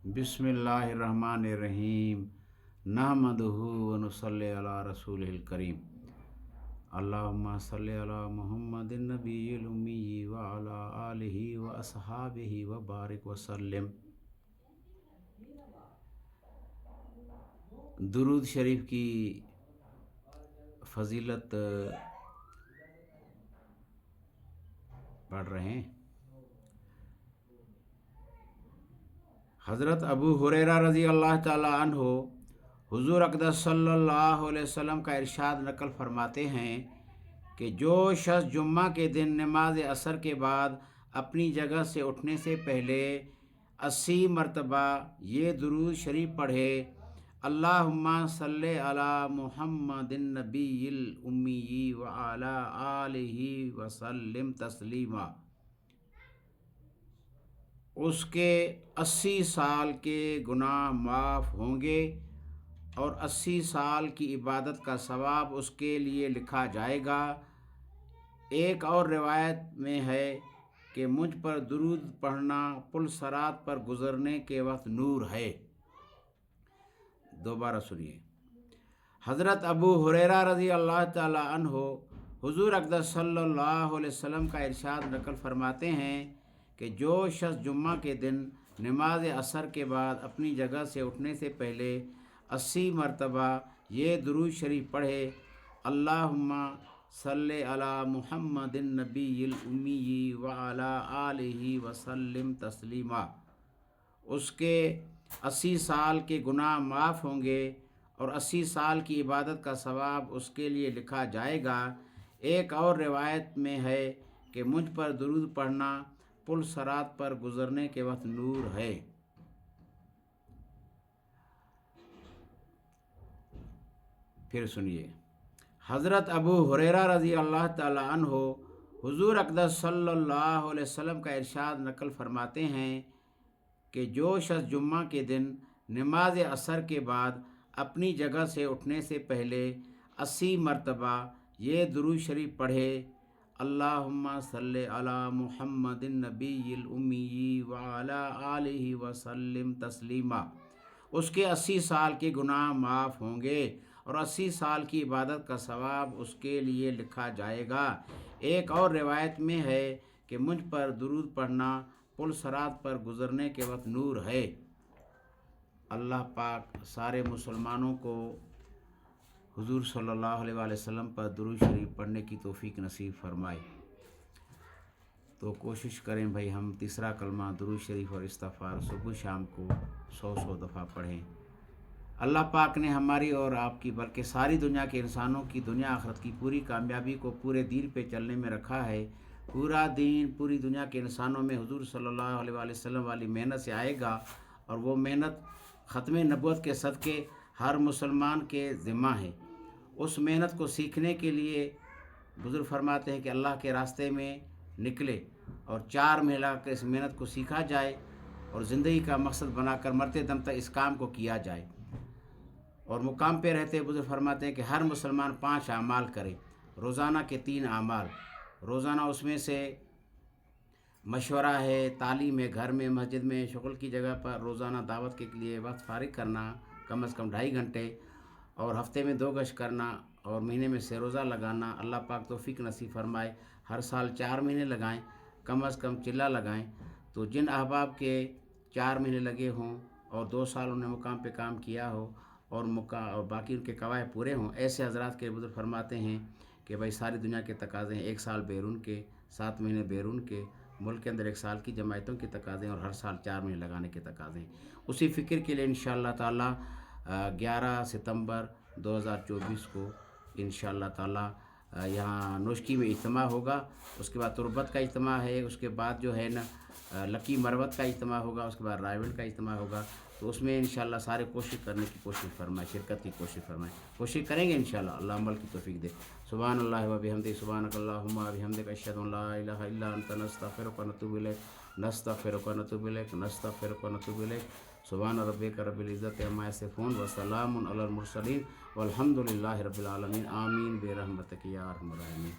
बिस्मिल्लाहिर्रहमानिर्रहीम नहमदुहु व नुसल्ली अला रसूलिल करीम अल्लाहुम्मा सल्ली अला मुहम्मदिन नबिय्यिल उम्मी व अला आलिहि व अस्हाबिहि व बारिक वसल्लम। दुरूद शरीफ की फजीलत पढ़ रहे हैं। हज़रत अबू हुरैरा रज़ी अल्लाह ताला अन्हो हुज़ूर अक़दस सल्लल्लाहु अलैहि वसल्लम का इरशाद नकल फरमाते हैं कि जो शख्स जुम्मा के दिन नमाज असर के बाद अपनी जगह से उठने से पहले 80 मरतबा ये दुरूद शरीफ पढ़े, अल्लाहुम्मा सल्ले अला मुहम्मदिन नबिय्यिल उम्मी व अला आलिहि व सल्लिम तस्लीमा, उसके 80 साल के गुनाह माफ़ होंगे और 80 साल की इबादत का सवाब उसके लिए लिखा जाएगा। एक और रिवायत में है कि मुझ पर दुरूद पढ़ना पुल सरात पर गुज़रने के वक्त नूर है। दोबारा सुनिए। हज़रत अबू हुरैरा रज़ी अल्लाह ताला अन्हो हुज़ूर अक़दस सल्लल्लाहु अलैहि वसल्लम का इरशाद नकल फरमाते हैं कि जो शख्स जुम्मा के दिन नमाज असर के बाद अपनी जगह से उठने से पहले 80 मरतबा ये दुरूद शरीफ पढ़े, अल्लाहुम्मा सल्ले अला मुहम्मदिन नबिय्यिल उम्मी व अला आलिहि व सल्लिम तस्लीमा, उसके 80 साल के गुनाह माफ़ होंगे और 80 साल की इबादत का सवाब उसके लिए लिखा जाएगा। एक और रिवायत में है कि मुझ पर दुरूद पढ़ना पुल सरात पर गुज़रने के वक्त नूर है। फिर सुनिए। हज़रत अबू हुरैरा रज़ी अल्लाह ताला अन्हो हुज़ूर अक़दस सल्लल्लाहु अलैहि वसल्लम का इरशाद नकल फरमाते हैं कि जो शख्स जुम्मा के दिन नमाज असर के बाद अपनी जगह से उठने से पहले 80 मरतबा ये दुरूद शरीफ पढ़े, अल्लाहुम्मा सल्ले अला मुहम्मदिन नबिय्यिल उम्मी व अला आलिहि व सल्लिम तस्लीमा, उसके 80 साल के गुनाह माफ़ होंगे और 80 साल की इबादत का सवाब उसके लिए लिखा जाएगा। एक और रिवायत में है कि मुझ पर दुरूद पढ़ना पुल सरात पर गुज़रने के वक्त नूर है। अल्लाह पाक सारे मुसलमानों को हुज़ूर सल्लल्लाहु अलैहि वसल्लम पर दुरूद शरीफ पढ़ने की तौफीक नसीब फरमाए। तो कोशिश करें भाई हम तीसरा कलमा दुरूद शरीफ और इस्तिग़फ़ार सुबह शाम को 100 दफ़ा पढ़ें। अल्लाह पाक ने हमारी और आपकी बल्कि सारी दुनिया के इंसानों की दुनिया आखिरत की पूरी कामयाबी को पूरे दीन पे चलने में रखा है। पूरा दीन पूरी दुनिया के इंसानों में हुज़ूर सल्लल्लाहु अलैहि वसल्लम वाली मेहनत से आएगा और वो मेहनत ख़त्म नबूवत के सदक़े हर मुसलमान के ज़िम्मा है। उस मेहनत को सीखने के लिए बुज़ुर्ग फरमाते हैं कि अल्लाह के रास्ते में निकले और 4 महीना के इस मेहनत को सीखा जाए और ज़िंदगी का मकसद बनाकर मरते दम तक इस काम को किया जाए। और मुकाम पे रहते बुज़ुर्ग फरमाते हैं कि हर मुसलमान 5 आमाल करे, रोज़ाना के 3 आमाल रोज़ाना, उसमें से मशवरा है, तालीम है, घर में मस्जिद में शुगल की जगह पर रोज़ाना दावत के लिए वक्त फारिग करना कम से कम 2.5 घंटे, और हफ्ते में 2 गश करना और महीने में से रोज़ा लगाना। अल्लाह पाक तौफीक नसीब फरमाए। हर साल 4 महीने लगाएं, कम से कम चिल्ला लगाएं। तो जिन अहबाब के 4 महीने लगे हों और 2 साल उन्होंने मुकाम पे काम किया हो और बाकी उनके कवायद पूरे हों, ऐसे हज़रात के बुज़ुर्ग फरमाते हैं कि भाई सारी दुनिया के तकाज़े हैं, 1 साल बैरून के, 7 महीने बैरून के, मुल्क के अंदर 1 साल की जमायतों के तकाज़े और हर साल 4 महीने लगाने के तकाज़े हैं। उसी फ़िक्र के लिए इंशाअल्लाह ताला 11 सितंबर 2024 को इंशाअल्लाह ताला यहाँ नोशकी में इज्तिमा होगा। उसके बाद तुरबत का इज्तिमा है, उसके बाद जो है ना लकी मरवत का इज्तिमा होगा, उसके बाद रायवंड का इज्तिमा होगा। तो उसमें इंशाअल्लाह सारे कोशिश करने की कोशिश फरमाए, शिरकत की कोशिश फरमाए, कोशिश करेंगे इंशाअल्लाह। अल्लाह अमल की तौफीक दे। सुभान अल्लाह व बिहम्दिही, सुभानकल्लाहुम्मा व बिहम्दिका, अशहदु अन ला इलाहा इल्ला अंता, नस्तगफिरुका व नतूबु इलैक, नस्तगफिरुका व नतूबु इलैक, नस्तगफिरुका व नतूबु इलैक। सुभान रब्बिका रब्बिल इज़्ज़ति अम्मा यसिफ़ून व सलामुन अलल मुरसलीन वल्हम्दुलिल्लाहि रब्बिल आलमीन। आमीन बिरहमतिका या अरहमर राहिमीन।